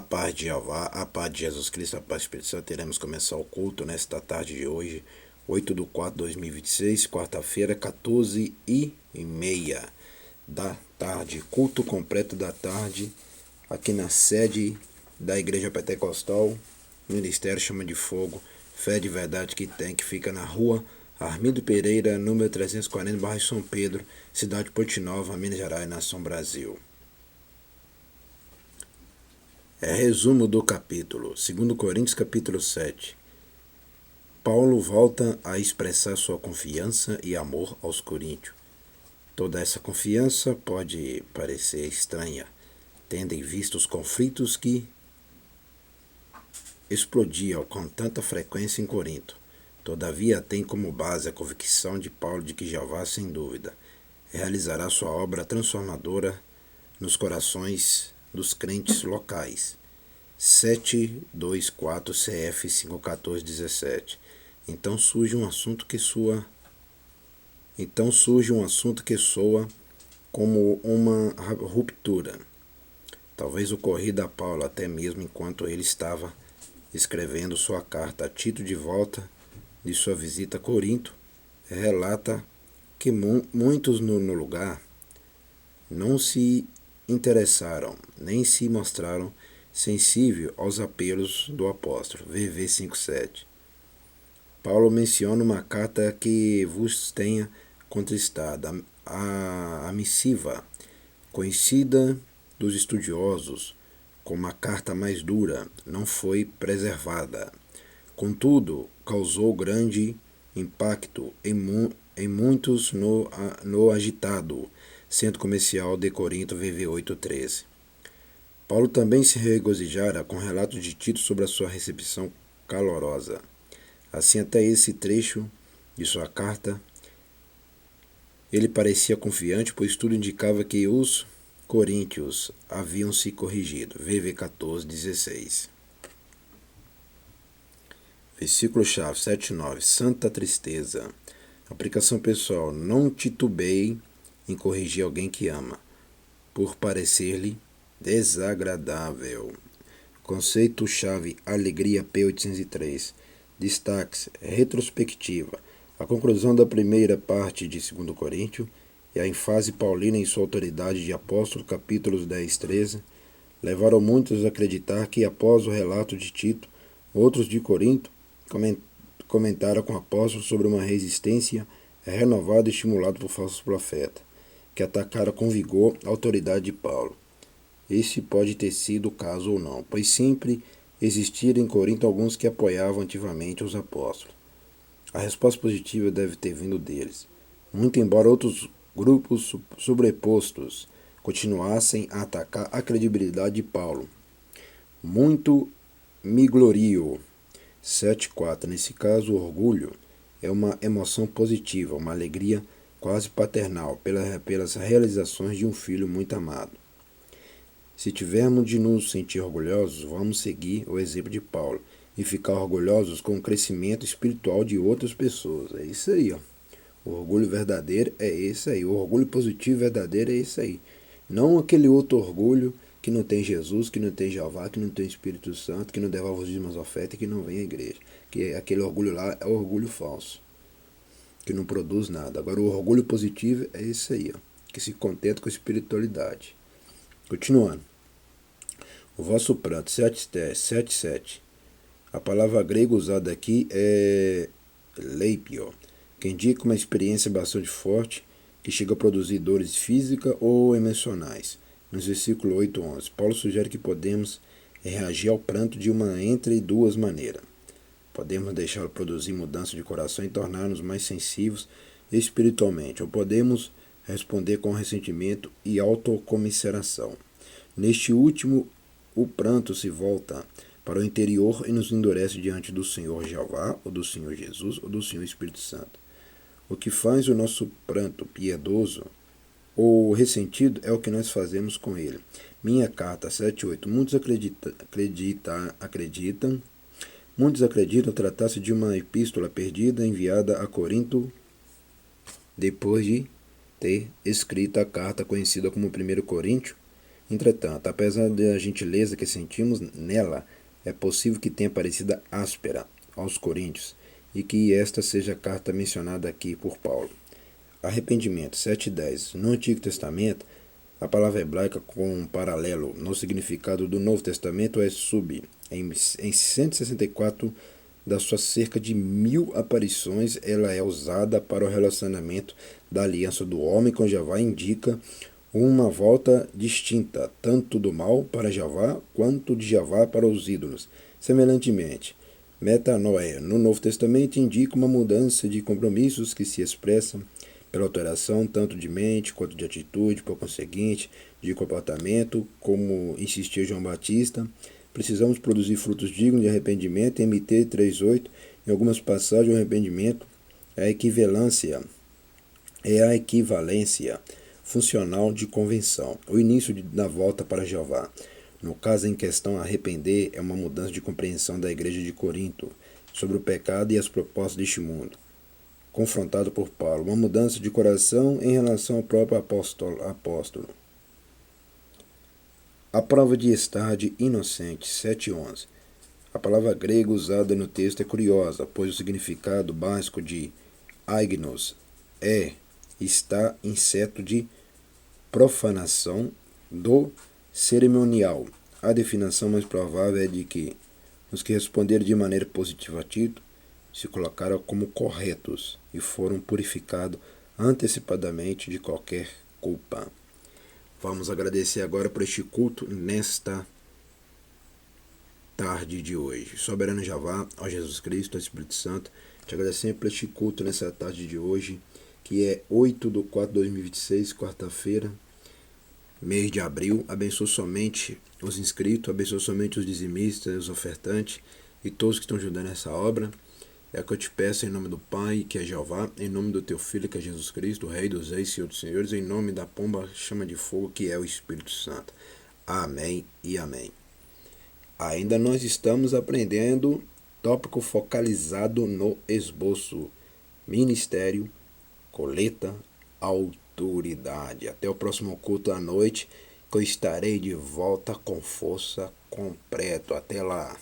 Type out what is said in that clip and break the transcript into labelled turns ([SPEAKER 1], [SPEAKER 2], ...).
[SPEAKER 1] paz de Jeová, a paz de Jesus Cristo, a paz do Espírito Santo. Iremos começar o culto nesta tarde de hoje, 8/4/2026, quarta-feira, 14h30 da tarde. Culto completo da tarde, aqui na sede da Igreja Pentecostal, Ministério Chama de Fogo, Fé de Verdade que tem, que fica na rua Armindo Pereira, número 340, bairro São Pedro, cidade de Ponte Nova, Minas Gerais, nação Brasil. Resumo do capítulo, 2 Coríntios capítulo 7. Paulo volta a expressar sua confiança e amor aos coríntios. Toda essa confiança pode parecer estranha, tendo em vista os conflitos que explodiam com tanta frequência em Corinto. Todavia tem como base a convicção de Paulo de que Jeová, sem dúvida, realizará sua obra transformadora nos corações dos crentes locais. 724 CF 51417. Então surge um assunto que soa como uma ruptura, talvez ocorrida a Paulo até mesmo enquanto ele estava escrevendo sua carta a Tito de volta de sua visita a Corinto. Relata que muitos no lugar não se interessaram, nem se mostraram sensível aos apelos do apóstolo. VV 5:7. Paulo menciona uma carta que vos tenha contristado. A missiva, conhecida dos estudiosos como a carta mais dura, não foi preservada. Contudo, causou grande impacto em muitos no agitado centro comercial de Corinto, VV 8:13. Paulo também se regozijara com relatos de Tito sobre a sua recepção calorosa. Assim, até esse trecho de sua carta, ele parecia confiante, pois tudo indicava que os coríntios haviam se corrigido. VV 14:16. Versículo-chave 7:9. Santa tristeza. Aplicação pessoal. Não titubeie em corrigir alguém que ama, por parecer-lhe desagradável. Conceito-chave Alegria P803. Destaques: retrospectiva. A conclusão da primeira parte de 2 Coríntios e a ênfase paulina em sua autoridade de apóstolo, capítulos 10-13, levaram muitos a acreditar que, após o relato de Tito, outros de Corinto comentaram com o apóstolo sobre uma resistência renovada e estimulada por falsos profetas, que atacaram com vigor a autoridade de Paulo. Esse pode ter sido o caso ou não, pois sempre existiram em Corinto alguns que apoiavam ativamente os apóstolos. A resposta positiva deve ter vindo deles, muito embora outros grupos sobrepostos continuassem a atacar a credibilidade de Paulo. Muito me glorio. 7:4. Nesse caso, o orgulho é uma emoção positiva, uma alegria quase paternal pelas realizações de um filho muito amado. Se tivermos de nos sentir orgulhosos, vamos seguir o exemplo de Paulo e ficar orgulhosos com o crescimento espiritual de outras pessoas. É isso aí, ó. O orgulho verdadeiro é esse aí. O orgulho positivo verdadeiro é esse aí. Não aquele outro orgulho que não tem Jesus, que não tem Jeová, que não tem Espírito Santo, que não devolve os dízimos ofertas e que não vem à igreja. Que aquele orgulho lá é o orgulho falso, que não produz nada. Agora o orgulho positivo é esse aí, ó, que se contenta com a espiritualidade. Continuando. O vosso pranto, 7:7. A palavra grega usada aqui é leipio, que indica uma experiência bastante forte que chega a produzir dores físicas ou emocionais. Nos versículos 8-11, Paulo sugere que podemos reagir ao pranto de uma entre duas maneiras. Podemos deixá-lo produzir mudança de coração e tornar-nos mais sensíveis espiritualmente, ou podemos responder com ressentimento e autocomiseração. Neste último, o pranto se volta para o interior e nos endurece diante do Senhor Jeová, ou do Senhor Jesus, ou do Senhor Espírito Santo. O que faz o nosso pranto piedoso ou ressentido é o que nós fazemos com ele. Minha carta 7:8. Muitos acreditam tratar-se de uma epístola perdida enviada a Corinto depois de ter escrito a carta conhecida como 1 Coríntios, Entretanto, apesar da gentileza que sentimos nela, é possível que tenha parecido áspera aos coríntios e que esta seja a carta mencionada aqui por Paulo. Arrependimento 7:10. No Antigo Testamento, a palavra hebraica com um paralelo no significado do Novo Testamento é sub. Em 164 das suas cerca de 1000 aparições, ela é usada para o relacionamento da aliança do homem com Jeová, indica uma volta distinta, tanto do mal para Jeová, quanto de Jeová para os ídolos. Semelhantemente, metanoia no Novo Testamento indica uma mudança de compromissos que se expressam pela alteração tanto de mente quanto de atitude, por conseguinte, de comportamento, como insistiu João Batista. Precisamos produzir frutos dignos de arrependimento. MT 3:8, em algumas passagens, o arrependimento é a equivalência funcional de convenção, o início da volta para Jeová. No caso em questão, arrepender é uma mudança de compreensão da igreja de Corinto sobre o pecado e as propostas deste mundo. Confrontado por Paulo, uma mudança de coração em relação ao próprio apóstolo. A prova de estar de inocente, 7:11. A palavra grega usada no texto é curiosa, pois o significado básico de aignos é estar incerto de profanação do cerimonial. A definição mais provável é de que os que responderam de maneira positiva a Tito se colocaram como corretos e foram purificados antecipadamente de qualquer culpa. Vamos agradecer agora por este culto nesta tarde de hoje. Soberano Jeová, ó Jesus Cristo, ó Espírito Santo, te agradecemos por este culto nessa tarde de hoje, que é 8/4/2026, quarta-feira, mês de abril. Abençoa somente os inscritos, abençoa somente os dizimistas, os ofertantes e todos que estão ajudando nessa obra. É o que eu te peço em nome do Pai, que é Jeová, em nome do teu Filho, que é Jesus Cristo, o Rei dos Reis, Senhor dos Senhores, em nome da pomba chama de fogo, que é o Espírito Santo. Amém e amém. Ainda nós estamos aprendendo tópico focalizado no esboço. Ministério, coleta, autoridade. Até o próximo culto à noite, que eu estarei de volta com força completa. Até lá.